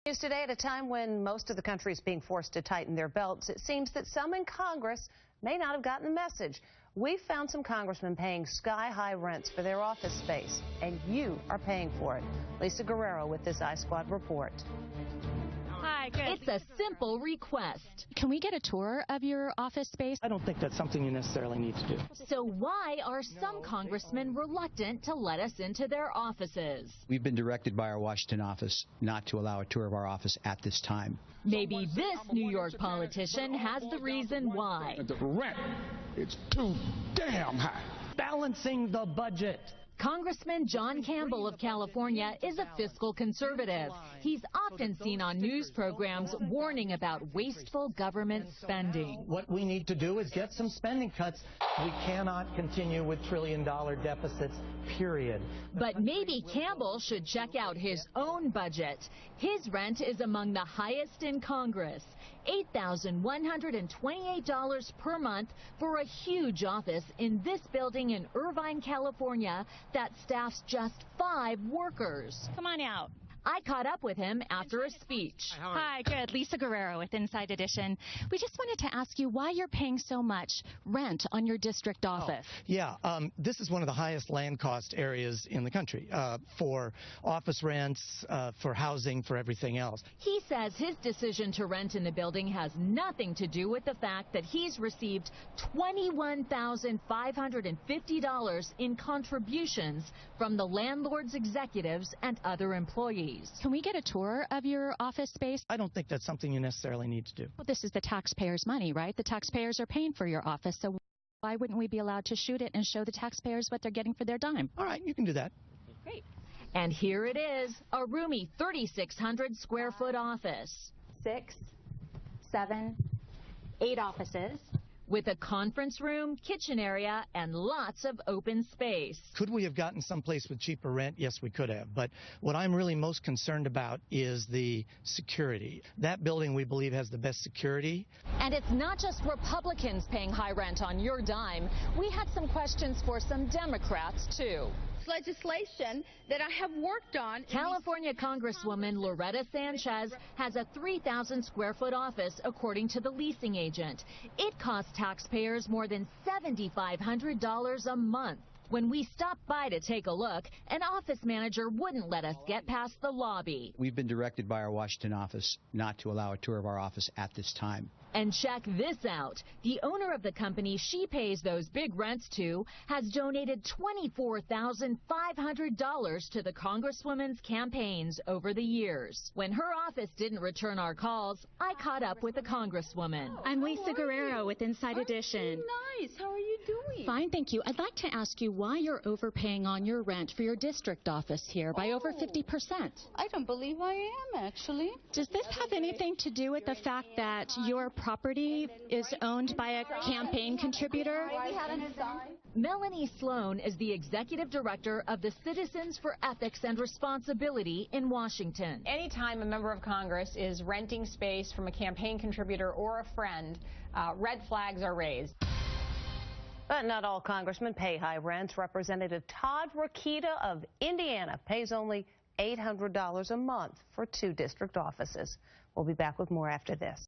News today, at a time when most of the country is being forced to tighten their belts, it seems that some in Congress may not have gotten the message. We found some congressmen paying sky-high rents for their office space, and you are paying for it. Lisa Guerrero with this iSquad report. Hi, good. It's a simple request. Can we get a tour of your office space? I don't think that's something you necessarily need to do. So why are some congressmen reluctant to let us into their offices? We've been directed by our Washington office not to allow a tour of our office at this time. Maybe this New York politician has the reason why. The rent is too damn high. Balancing the budget. Congressman John Campbell of California is a fiscal conservative. He's often seen on news programs warning about wasteful government spending. What we need to do is get some spending cuts. We cannot continue with trillion-dollar deficits, period. But maybe Campbell should check out his own budget. His rent is among the highest in Congress, $8,128 per month for a huge office in this building in Irvine, California, that staffs just 5 workers. Come on out. I caught up with him after a speech. Hi, good. Lisa Guerrero with Inside Edition. We just wanted to ask you why you're paying so much rent on your district office. This is one of the highest land cost areas in the country for office rents, for housing, for everything else. He says his decision to rent in the building has nothing to do with the fact that he's received $21,550 in contributions from the landlord's executives and other employees. Can we get a tour of your office space? I don't think that's something you necessarily need to do. Well, this is the taxpayers' money, right? The taxpayers are paying for your office, so why wouldn't we be allowed to shoot it and show the taxpayers what they're getting for their dime? All right, you can do that. Great. And here it is, a roomy 3,600 square foot office. 6, 7, 8 offices. With a conference room, kitchen area, and lots of open space. Could we have gotten someplace with cheaper rent? Yes, we could have. But what I'm really most concerned about is the security. That building, we believe, has the best security. And it's not just Republicans paying high rent on your dime. We had some questions for some Democrats, too. Legislation that I have worked on. California Congresswoman Loretta Sanchez has a 3,000 square foot office, according to the leasing agent. It costs taxpayers more than $7,500 a month. When we stopped by to take a look, an office manager wouldn't let us get past the lobby. We've been directed by our Washington office not to allow a tour of our office at this time. And check this out. The owner of the company she pays those big rents to has donated $24,500 to the Congresswoman's campaigns over the years. When her office didn't return our calls, I caught up with the Congresswoman. I'm Lisa Guerrero with Inside Edition. Nice. How are you doing? Fine, thank you. I'd like to ask you why you're overpaying on your rent for your district office here by over 50%. I don't believe I am, actually. Does this have anything to do with the fact that your property is owned by a campaign contributor? Melanie Sloan is the executive director of the Citizens for Ethics and Responsibility in Washington. Anytime a member of Congress is renting space from a campaign contributor or a friend, red flags are raised. But not all congressmen pay high rents. Representative Todd Rokita of Indiana pays only $800 a month for 2 district offices. We'll be back with more after this.